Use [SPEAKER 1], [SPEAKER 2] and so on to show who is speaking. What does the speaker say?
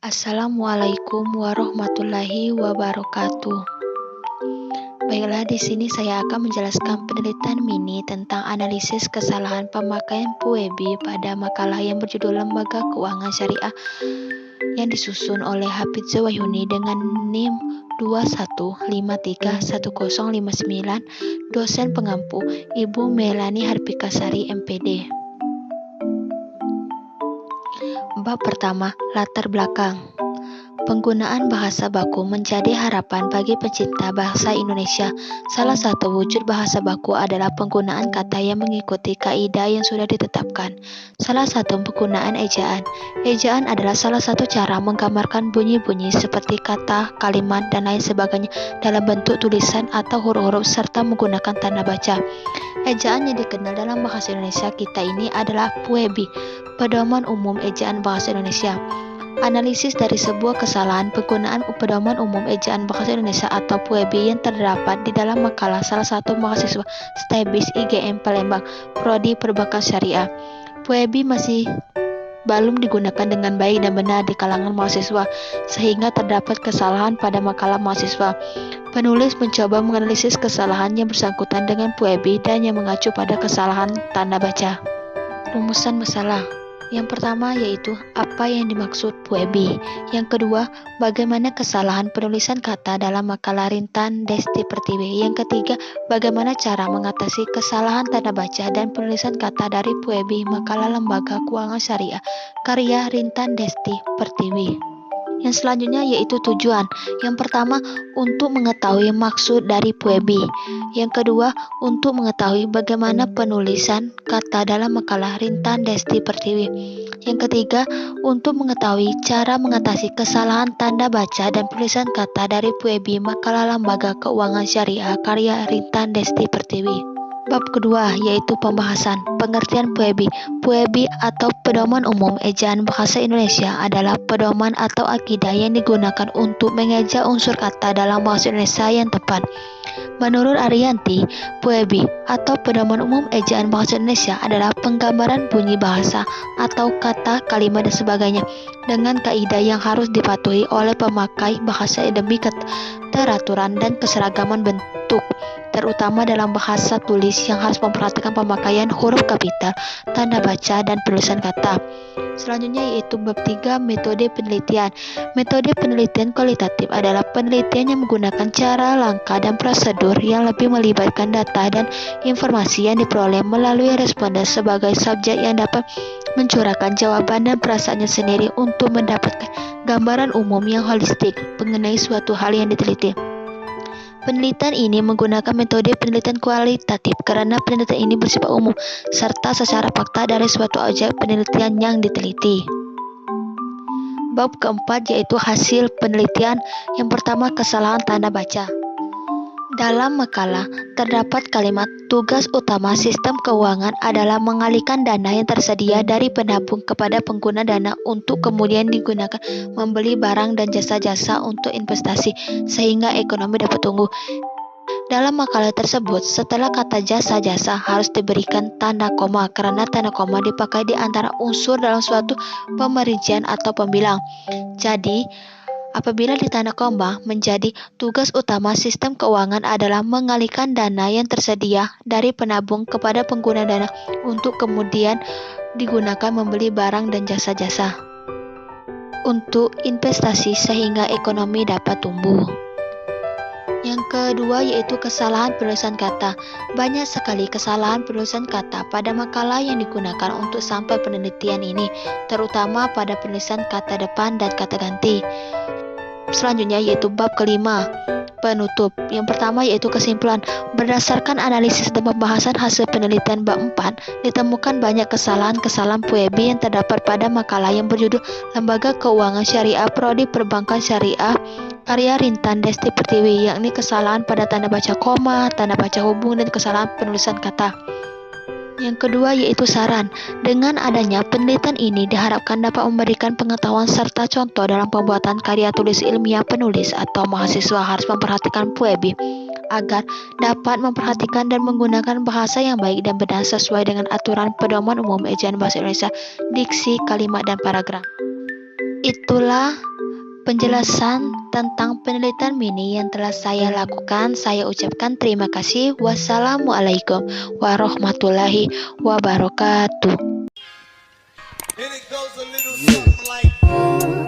[SPEAKER 1] Assalamualaikum warahmatullahi wabarakatuh. Baiklah, di sini saya akan menjelaskan penelitian mini tentang analisis kesalahan pemakaian PUEBI pada makalah yang berjudul Lembaga Keuangan Syariah yang disusun oleh Hafidz Wahyuni dengan NIM 21531059, dosen pengampu Ibu Melani Harpikasari, MPD. Bab pertama, latar belakang. Penggunaan bahasa baku menjadi harapan bagi pencinta bahasa Indonesia. Salah satu wujud bahasa baku adalah penggunaan kata yang mengikuti kaidah yang sudah ditetapkan. Salah satu penggunaan ejaan. Ejaan adalah salah satu cara menggambarkan bunyi-bunyi seperti kata, kalimat, dan lain sebagainya dalam bentuk tulisan atau huruf-huruf serta menggunakan tanda baca. Ejaan yang dikenal dalam bahasa Indonesia kita ini adalah PUEBI, Pedoman Umum Ejaan Bahasa Indonesia. Analisis dari sebuah kesalahan penggunaan Pedoman Umum Ejaan Bahasa Indonesia atau PUEBI yang terdapat di dalam makalah salah satu mahasiswa STEBIS IGM Palembang, Prodi Perbankan Syariah. PUEBI masih belum digunakan dengan baik dan benar di kalangan mahasiswa, sehingga terdapat kesalahan pada makalah mahasiswa. Penulis mencoba menganalisis kesalahan yang bersangkutan dengan PUEBI dan yang mengacu pada kesalahan tanda baca. Rumusan masalah. Yang pertama yaitu apa yang dimaksud PUEBI. Yang kedua, bagaimana kesalahan penulisan kata dalam makalah Rintan Desti Pertiwi. Yang ketiga, bagaimana cara mengatasi kesalahan tanda baca dan penulisan kata dari PUEBI makalah Lembaga Keuangan Syariah karya Rintan Desti Pertiwi. Yang selanjutnya yaitu tujuan. Yang pertama, untuk mengetahui maksud dari PUEBI. Yang kedua, untuk mengetahui bagaimana penulisan kata dalam makalah Rintan Desti Pertiwi. Yang ketiga, untuk mengetahui cara mengatasi kesalahan tanda baca dan penulisan kata dari PUEBI makalah Lembaga Keuangan Syariah karya Rintan Desti Pertiwi. Bab kedua yaitu pembahasan. Pengertian PUEBI. PUEBI atau Pedoman Umum Ejaan Bahasa Indonesia adalah pedoman atau akidah yang digunakan untuk mengeja unsur kata dalam bahasa Indonesia yang tepat. Menurut Ariyanti, PUEBI atau Pedoman Umum Ejaan Bahasa Indonesia adalah penggambaran bunyi bahasa atau kata, kalimat, dan sebagainya dengan kaidah yang harus dipatuhi oleh pemakai bahasa demi keteraturan dan keseragaman bentuk, terutama dalam bahasa tulis yang harus memperhatikan pemakaian huruf kapital, tanda baca, dan penulisan kata. Selanjutnya yaitu bab 3, metode penelitian. Metode penelitian kualitatif adalah penelitian yang menggunakan cara, langkah, dan prosedur yang lebih melibatkan data dan informasi yang diperoleh melalui responden sebagai subjek yang dapat mencurahkan jawaban dan perasaannya sendiri untuk mendapatkan gambaran umum yang holistik mengenai suatu hal yang diteliti. Penelitian ini menggunakan metode penelitian kualitatif karena penelitian ini bersifat umum serta secara fakta dari suatu objek penelitian yang diteliti. Bab keempat yaitu hasil penelitian. Yang pertama, kesalahan tanda baca. Dalam makalah terdapat kalimat tugas utama sistem keuangan adalah mengalihkan dana yang tersedia dari penabung kepada pengguna dana untuk kemudian digunakan membeli barang dan jasa-jasa untuk investasi sehingga ekonomi dapat tumbuh. Dalam makalah tersebut, setelah kata jasa-jasa harus diberikan tanda koma karena tanda koma dipakai di antara unsur dalam suatu pemerincian atau pembilang. Jadi, apabila ditanda koma menjadi tugas utama sistem keuangan adalah mengalihkan dana yang tersedia dari penabung kepada pengguna dana untuk kemudian digunakan membeli barang dan jasa-jasa untuk investasi sehingga ekonomi dapat tumbuh. Yang kedua yaitu kesalahan penulisan kata. Banyak sekali kesalahan penulisan kata pada makalah yang digunakan untuk sampel penelitian ini, terutama pada penulisan kata depan dan kata ganti. Selanjutnya yaitu bab kelima, penutup. Yang pertama yaitu kesimpulan. Berdasarkan analisis dan pembahasan hasil penelitian bab 4, ditemukan banyak kesalahan-kesalahan PUEBI yang terdapat pada makalah yang berjudul Lembaga Keuangan Syariah Prodi Perbankan Syariah karya Rintan Desti Pertiwi, yakni kesalahan pada tanda baca koma, tanda baca hubung, dan kesalahan penulisan kata. Yang kedua yaitu saran. Dengan adanya penelitian ini diharapkan dapat memberikan pengetahuan serta contoh dalam pembuatan karya tulis ilmiah penulis atau mahasiswa harus memperhatikan PUEBI agar dapat memperhatikan dan menggunakan bahasa yang baik dan benar sesuai dengan aturan Pedoman Umum Ejaan Bahasa Indonesia, diksi, kalimat, dan paragraf. Itulah penjelasan tentang penelitian mini yang telah saya lakukan, saya ucapkan terima kasih. Wassalamualaikum warahmatullahi wabarakatuh.
[SPEAKER 2] And it goes a little something like